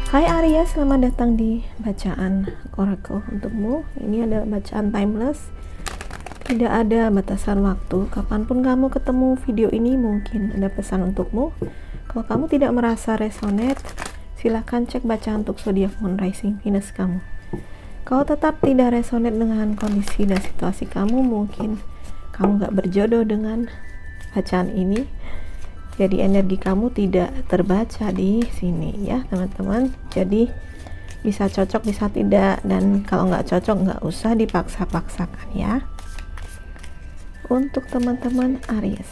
Hai Arya, selamat datang di bacaan Oracle untukmu. Ini adalah bacaan timeless. Tidak ada batasan waktu. Kapanpun kamu ketemu video ini, mungkin ada pesan untukmu. Kalau kamu tidak merasa resonate, silahkan cek bacaan untuk zodiak moon rising Venus kamu. Kalau tetap tidak resonate dengan kondisi dan situasi kamu, mungkin kamu gak berjodoh dengan bacaan ini. Jadi energi kamu tidak terbaca di sini ya teman-teman. Jadi bisa cocok bisa tidak, dan kalau nggak cocok nggak usah dipaksa-paksakan ya. Untuk teman-teman Aries,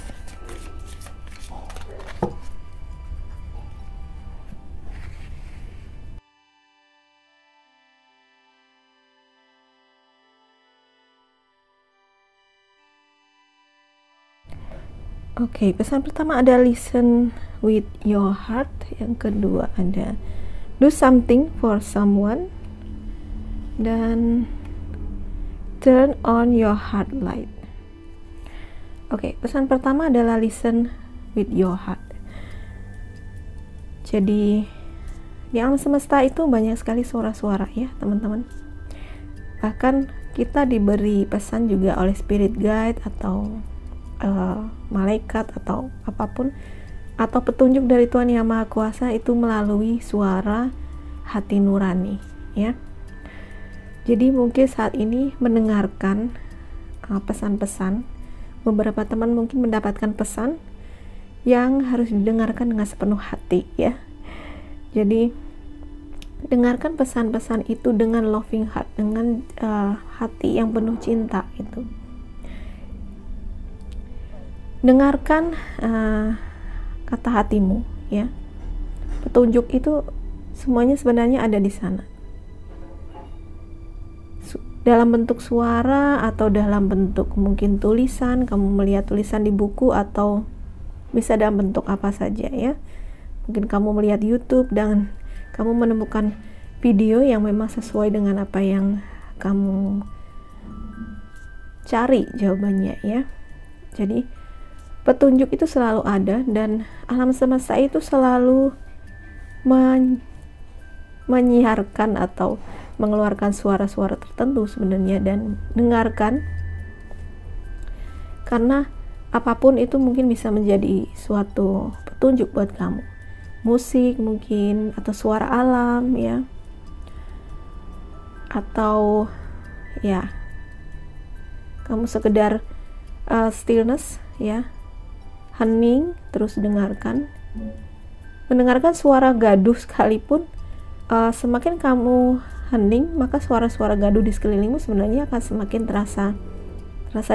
oke, pesan pertama ada listen with your heart. Yang kedua ada do something for someone. Dan turn on your heart light. Oke, pesan pertama adalah listen with your heart. Jadi di alam semesta itu banyak sekali suara-suara ya teman-teman. Bahkan kita diberi pesan juga oleh spirit guide atau malaikat atau apapun, atau petunjuk dari Tuhan Yang Maha Kuasa itu melalui suara hati nurani ya. Jadi mungkin saat ini mendengarkan pesan-pesan, beberapa teman mungkin mendapatkan pesan yang harus didengarkan dengan sepenuh hati ya. Jadi dengarkan pesan-pesan itu dengan loving heart, dengan hati yang penuh cinta itu. Dengarkan kata hatimu ya. Petunjuk itu semuanya sebenarnya ada di sana. Dalam bentuk suara atau dalam bentuk mungkin tulisan, kamu melihat tulisan di buku, atau bisa dalam bentuk apa saja ya. Mungkin kamu melihat YouTube dan kamu menemukan video yang memang sesuai dengan apa yang kamu cari jawabannya ya. Jadi petunjuk itu selalu ada, dan alam semesta itu selalu menyiarkan atau mengeluarkan suara-suara tertentu sebenarnya. Dan dengarkan, karena apapun itu mungkin bisa menjadi suatu petunjuk buat kamu. Musik mungkin, atau suara alam ya, atau ya kamu sekedar stillness ya, hening, terus mendengarkan suara gaduh sekalipun. Semakin kamu hening, maka suara-suara gaduh di sekelilingmu sebenarnya akan semakin terasa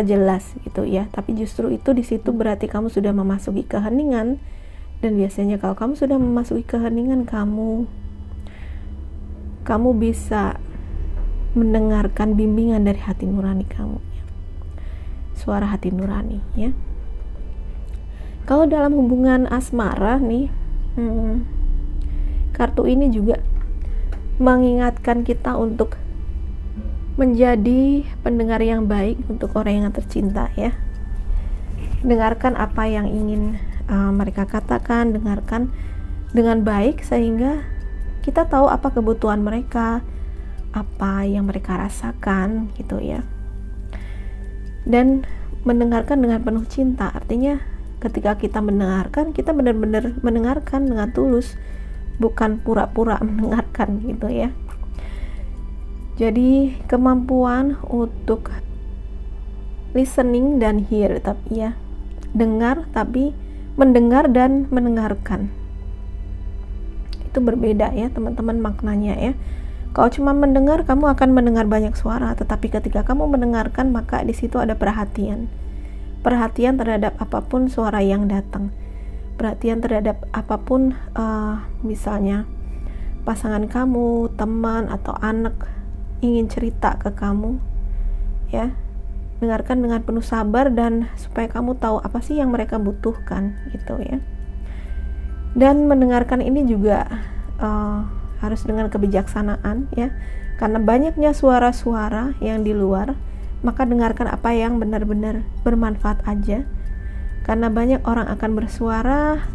jelas gitu ya. Tapi justru itu di situ berarti kamu sudah memasuki keheningan. Dan biasanya kalau kamu sudah memasuki keheningan, kamu bisa mendengarkan bimbingan dari hati nurani kamu ya. Suara hati nurani ya. Kalau dalam hubungan asmara nih, kartu ini juga mengingatkan kita untuk menjadi pendengar yang baik untuk orang yang tercinta ya. Dengarkan apa yang ingin mereka katakan, dengarkan dengan baik sehingga kita tahu apa kebutuhan mereka, apa yang mereka rasakan gitu ya. Dan mendengarkan dengan penuh cinta, artinya ketika kita mendengarkan, kita benar-benar mendengarkan dengan tulus, bukan pura-pura mendengarkan gitu ya. Jadi kemampuan untuk listening dan hear, tapi ya dengar, tapi mendengar dan mendengarkan itu berbeda ya teman-teman maknanya ya. Kalau cuma mendengar, kamu akan mendengar banyak suara, tetapi ketika kamu mendengarkan, maka di situ ada perhatian terhadap apapun suara yang datang, perhatian terhadap apapun misalnya pasangan kamu, teman, atau anak ingin cerita ke kamu ya. Dengarkan dengan penuh sabar, dan supaya kamu tahu apa sih yang mereka butuhkan gitu ya. Dan mendengarkan ini juga harus dengan kebijaksanaan ya, karena banyaknya suara-suara yang di luar. Maka dengarkan apa yang benar-benar bermanfaat aja, karena banyak orang akan bersuara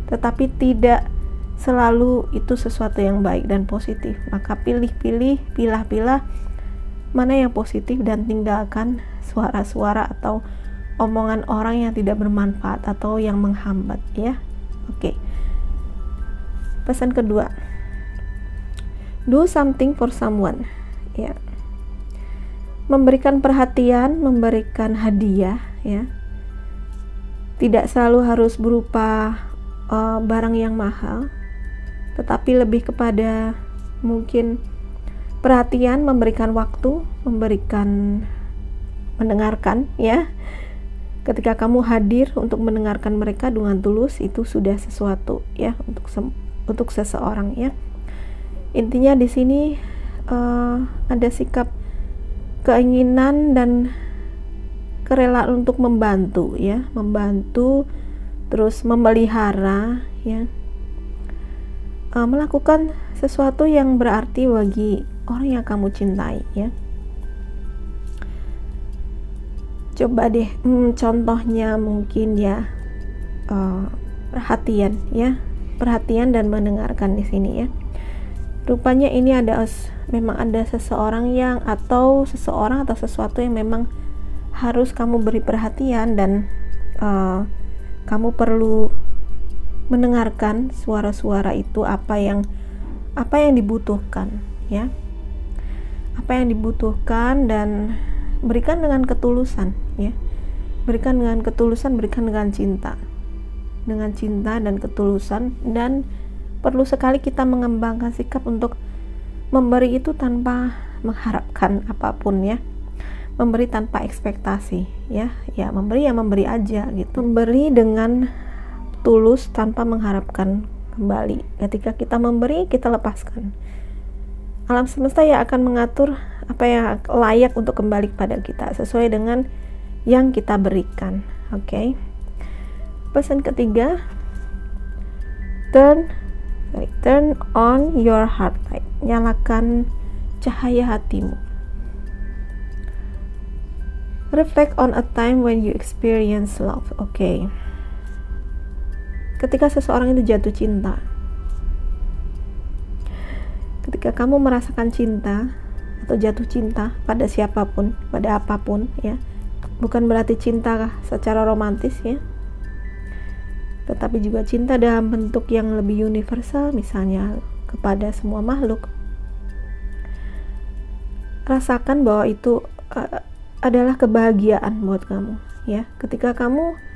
tetapi tidak selalu itu sesuatu yang baik dan positif. Maka pilah-pilah mana yang positif dan tinggalkan suara-suara atau omongan orang yang tidak bermanfaat atau yang menghambat, ya. Oke. Pesan kedua, do something for someone, ya. Memberikan perhatian, memberikan hadiah, ya. Tidak selalu harus berupa barang yang mahal, tetapi lebih kepada mungkin perhatian, memberikan waktu, mendengarkan, ya. Ketika kamu hadir untuk mendengarkan mereka dengan tulus, itu sudah sesuatu, ya, untuk seseorang, ya. Intinya di sini ada sikap keinginan dan kerelaan untuk membantu, ya, terus memelihara, ya, melakukan sesuatu yang berarti bagi orang yang kamu cintai, ya. Coba deh, contohnya mungkin, ya, perhatian, ya, perhatian dan mendengarkan di sini, ya. Rupanya ini memang ada seseorang atau sesuatu yang memang harus kamu beri perhatian, dan kamu perlu mendengarkan suara-suara itu, apa yang dibutuhkan, ya, apa yang dibutuhkan, dan berikan dengan ketulusan, ya, berikan dengan ketulusan, berikan dengan cinta dan ketulusan. Dan perlu sekali kita mengembangkan sikap untuk memberi itu tanpa mengharapkan apapun, ya, memberi tanpa ekspektasi, ya, memberi aja gitu, memberi dengan tulus tanpa mengharapkan kembali. Ketika kita memberi, kita lepaskan. Alam semesta yang akan mengatur apa yang layak untuk kembali kepada kita sesuai dengan yang kita berikan. Oke. Pesan ketiga, turn on your heart light. Nyalakan cahaya hatimu. Reflect on a time when you experience love. Oke. Ketika seseorang itu jatuh cinta, ketika kamu merasakan cinta atau jatuh cinta pada siapapun, pada apapun, ya, bukan berarti cinta secara romantis, ya, tetapi juga cinta dalam bentuk yang lebih universal, misalnya kepada semua makhluk. Rasakan bahwa itu adalah kebahagiaan buat kamu, ya. Ketika kamu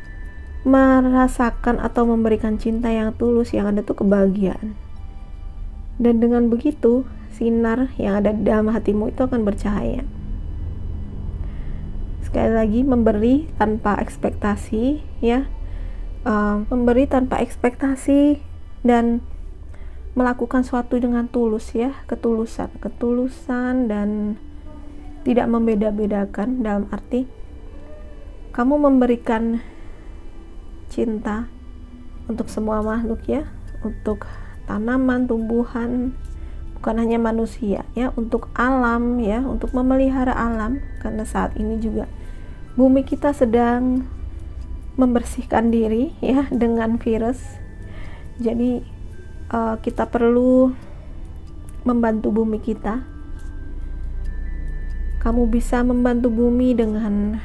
merasakan atau memberikan cinta yang tulus, yang ada tuh kebahagiaan. Dan dengan begitu, sinar yang ada di dalam hatimu itu akan bercahaya. Sekali lagi, memberi tanpa ekspektasi, ya. Memberi tanpa ekspektasi dan melakukan sesuatu dengan tulus, ya, ketulusan dan tidak membeda-bedakan, dalam arti kamu memberikan cinta untuk semua makhluk, ya, untuk tanaman, tumbuhan, bukan hanya manusia, ya, untuk alam, ya, untuk memelihara alam, karena saat ini juga bumi kita sedang membersihkan diri, ya, dengan virus. Jadi kita perlu membantu bumi kita. Kamu bisa membantu bumi dengan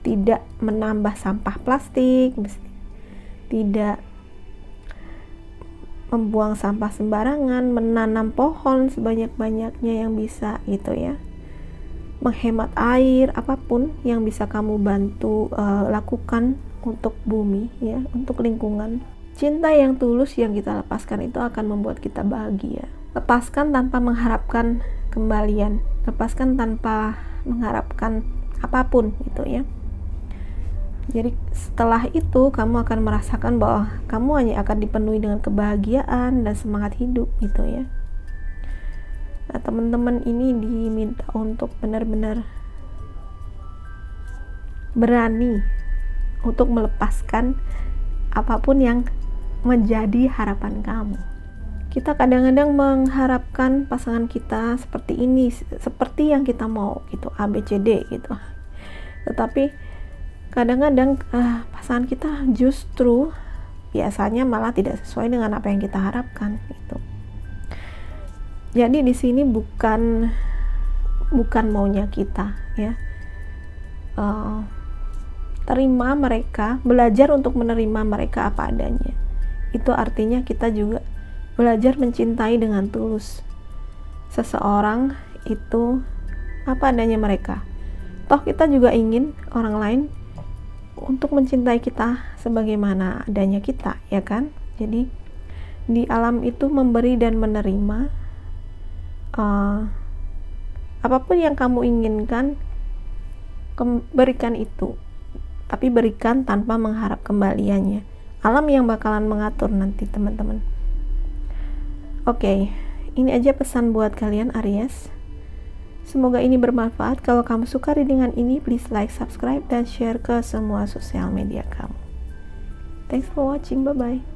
tidak menambah sampah plastik, tidak membuang sampah sembarangan, menanam pohon sebanyak-banyaknya yang bisa, gitu, ya, menghemat air, apapun yang bisa kamu bantu lakukan untuk bumi, ya, untuk lingkungan. Cinta yang tulus yang kita lepaskan itu akan membuat kita bahagia. Lepaskan tanpa mengharapkan kembalian, lepaskan tanpa mengharapkan apapun, gitu, ya. Jadi setelah itu kamu akan merasakan bahwa kamu hanya akan dipenuhi dengan kebahagiaan dan semangat hidup, gitu, ya. Nah, teman-teman ini diminta untuk benar-benar berani untuk melepaskan apapun yang menjadi harapan kamu. Kita kadang-kadang mengharapkan pasangan kita seperti ini, seperti yang kita mau, gitu, A, B, C, D, gitu. Tetapi kadang-kadang pasangan kita justru biasanya malah tidak sesuai dengan apa yang kita harapkan gitu. Jadi di sini bukan maunya kita ya. Terima mereka, belajar untuk menerima mereka apa adanya. Itu artinya kita juga belajar mencintai dengan tulus seseorang itu apa adanya mereka. Toh kita juga ingin orang lain untuk mencintai kita sebagaimana adanya kita, ya kan? Jadi di alam itu memberi dan menerima. Apapun yang kamu inginkan, berikan itu, tapi berikan tanpa mengharap kembaliannya. Alam yang bakalan mengatur nanti, teman-teman. Oke, ini aja pesan buat kalian Aries. Semoga ini bermanfaat. Kalau kamu suka readingan ini, please like, subscribe, dan share ke semua sosial media kamu. Thanks for watching, bye-bye.